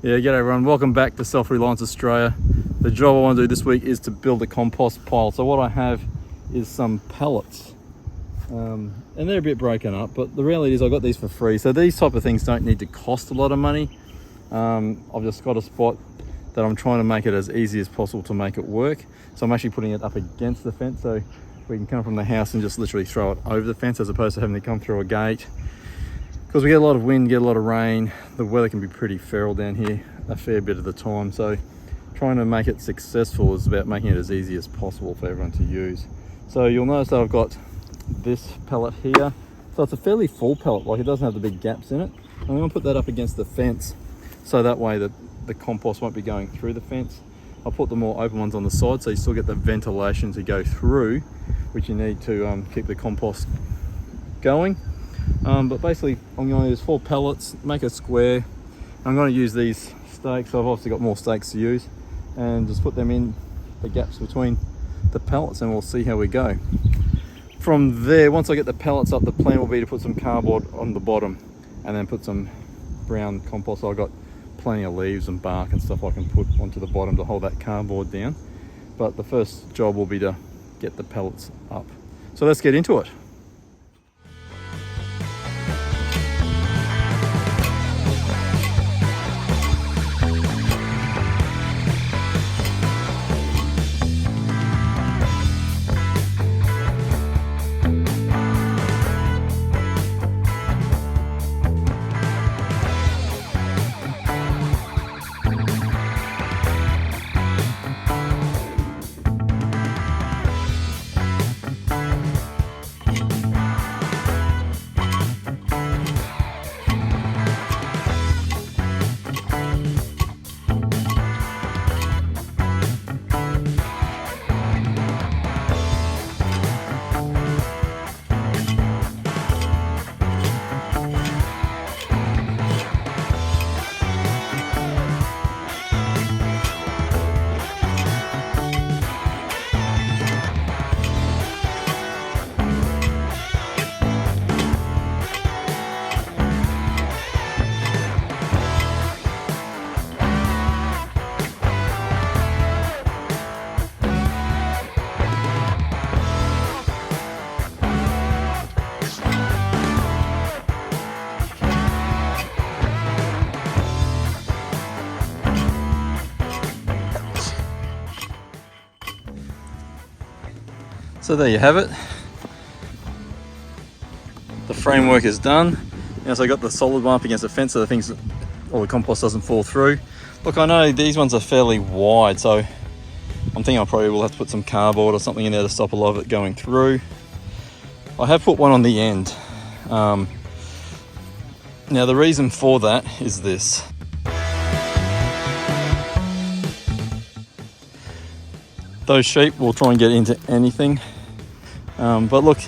Yeah, g'day everyone, welcome back to Self-Reliance Australia. The job I want to do this week is to build a compost pile. So what I have is some pallets, and they're a bit broken up, but the reality is I got these for free. So these type of things don't need to cost a lot of money. I've just got a spot that I'm trying to make it as easy as possible to make it work. So I'm actually putting it up against the fence so we can come from the house and just literally throw it over the fence as opposed to having to come through a gate. Because we get a lot of wind, get a lot of rain, the weather can be pretty feral down here a fair bit of the time. So trying to make it successful is about making it as easy as possible for everyone to use. So you'll notice that I've got this pellet here. So it's a fairly full pellet, like it doesn't have the big gaps in it. I'm going to put that up against the fence so that way the compost won't be going through the fence. I'll put the more open ones on the side so you still get the ventilation to go through, which you need to keep the compost going. But basically I'm going to use 4 pellets, make a square. I'm going to use these stakes. I've obviously got more stakes to use, and just put them in the gaps between the pellets and we'll see how we go. From there, once I get the pellets up, the plan will be to put some cardboard on the bottom and then put some brown compost. So I've got plenty of leaves and bark and stuff I can put onto the bottom to hold that cardboard down. But the first job will be to get the pellets up. So let's get into it. So there you have it. The framework is done. Now, so I got the solid one up against the fence so all the compost doesn't fall through. Look, I know these ones are fairly wide, so I'm thinking I probably will have to put some cardboard or something in there to stop a lot of it going through. I have put one on the end. Now the reason for that is this. Those sheep will try and get into anything. But look,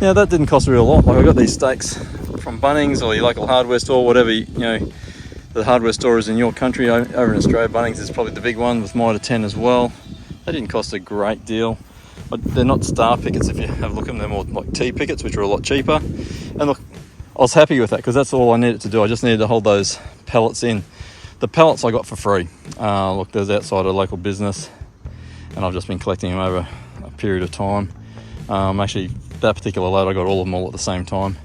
yeah, that didn't cost a real lot. Like I got these stakes from Bunnings or your local hardware store, whatever the hardware store is in your country. Over in Australia, Bunnings is probably the big one with Mitre 10 as well. They didn't cost a great deal, but they're not star pickets. If you have a look at them, they're more like T pickets, which are a lot cheaper. And look, I was happy with that because that's all I needed to do. I just needed to hold those pellets in. The pellets I got for free. Look, there's outside a local business, and I've just been collecting them over a period of time. Actually, that particular load, I got all of them all at the same time,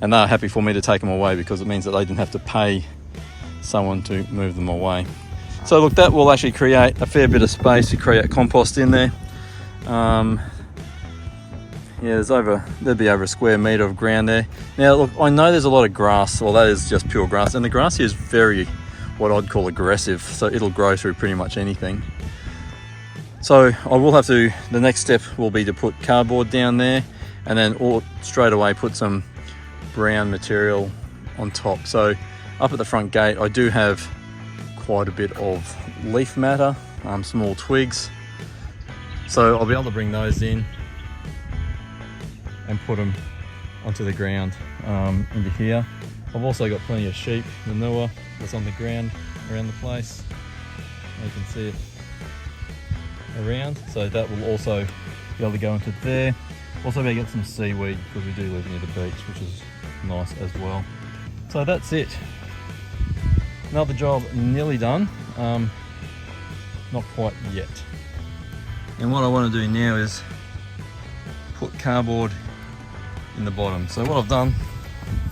and they're happy for me to take them away because it means that they didn't have to pay someone to move them away. So look, that will actually create a fair bit of space to create compost in there. Yeah, there'd be over a square metre of ground there. Now look, I know there's a lot of grass. Well, that is just pure grass, and the grass here is very, what I'd call aggressive, so it'll grow through pretty much anything. So I will have to, the next step will be to put cardboard down there and then straight away put some brown material on top. So up at the front gate, I do have quite a bit of leaf matter, small twigs. So I'll be able to bring those in and put them onto the ground into here. I've also got plenty of sheep manure that's on the ground around the place. You can see it around, so that will also be able to go into there. Also be able to get some seaweed because we do live near the beach, which is nice as well. So that's it. Another job nearly done, not quite yet. And what I want to do now is put cardboard in the bottom. So what I've done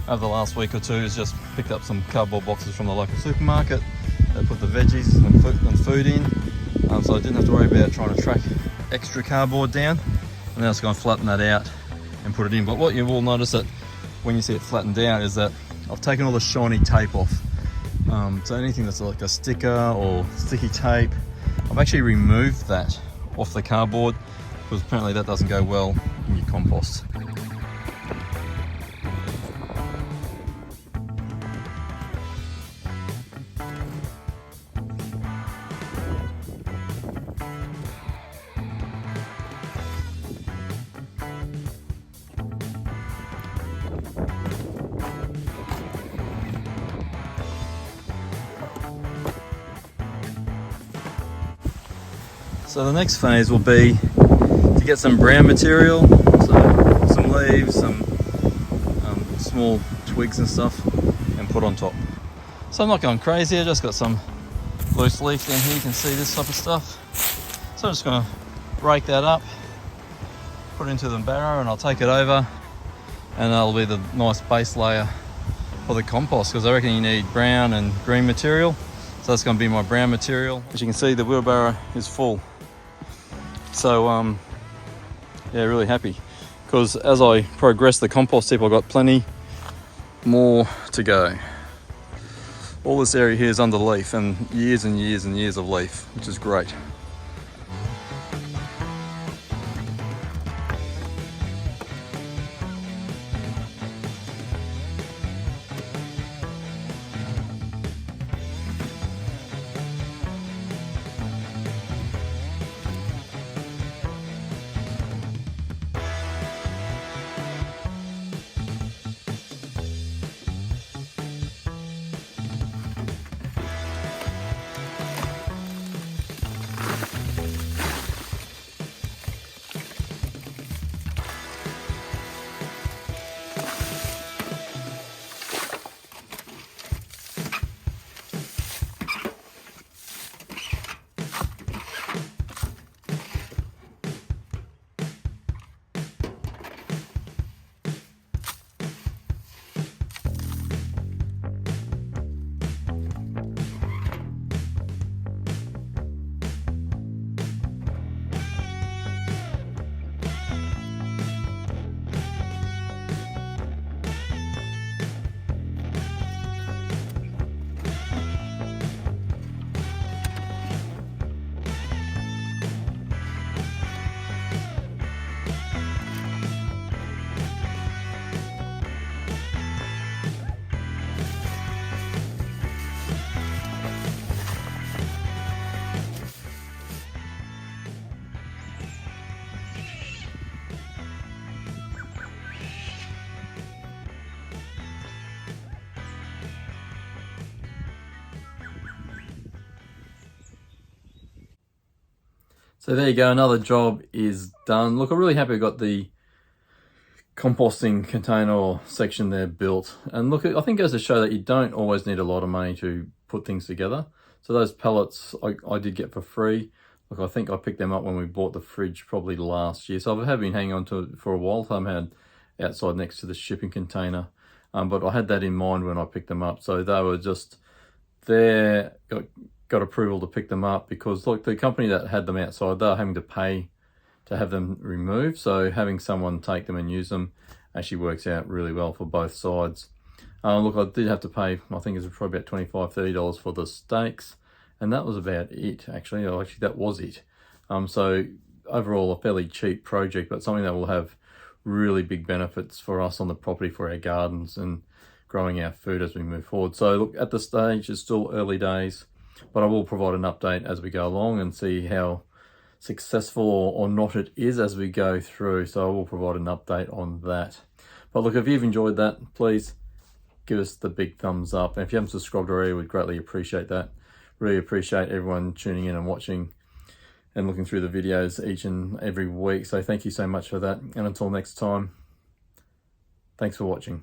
over the last week or two is just picked up some cardboard boxes from the local supermarket. They put the veggies and food in, so I didn't have to worry about trying to track extra cardboard down. And now it's going to flatten that out and put it in. But what you will notice that when you see it flattened down is that I've taken all the shiny tape off. So anything that's like a sticker or sticky tape, I've actually removed that off the cardboard because apparently that doesn't go well in your compost. So the next phase will be to get some brown material, so some leaves, some small twigs and stuff, and put on top. So I'm not going crazy, I just got some loose leaf down here, you can see this type of stuff. So I'm just going to rake that up, put it into the barrow, and I'll take it over, and that'll be the nice base layer for the compost, because I reckon you need brown and green material. So that's going to be my brown material. As you can see, the wheelbarrow is full. So yeah, really happy, because as I progress the compost heap, I've got plenty more to go. All this area here is under leaf, and years and years and years of leaf, which is great. So there you go, another job is done. Look, I'm really happy I got the composting container or section there built. And look, I think it goes to show that you don't always need a lot of money to put things together. So those pellets I did get for free. Look, I think I picked them up when we bought the fridge probably last year. So I have been hanging on to it for a while. So I had outside next to the shipping container. But I had that in mind when I picked them up. So they were just there, got approval to pick them up, because look, the company that had them outside, they're having to pay to have them removed. So having someone take them and use them actually works out really well for both sides. Look, I did have to pay, I think it was probably about $25–30 for the stakes, and that was about it actually. Actually, that was it. So overall, a fairly cheap project, but something that will have really big benefits for us on the property, for our gardens and growing our food as we move forward. So look, at this stage, it's still early days, but I will provide an update as we go along and see how successful or not it is as we go through. So I will provide an update on that. But look, if you've enjoyed that, please give us the big thumbs up. And if you haven't subscribed already, we'd greatly appreciate that. Really appreciate everyone tuning in and watching and looking through the videos each and every week. So thank you so much for that. And until next time, thanks for watching.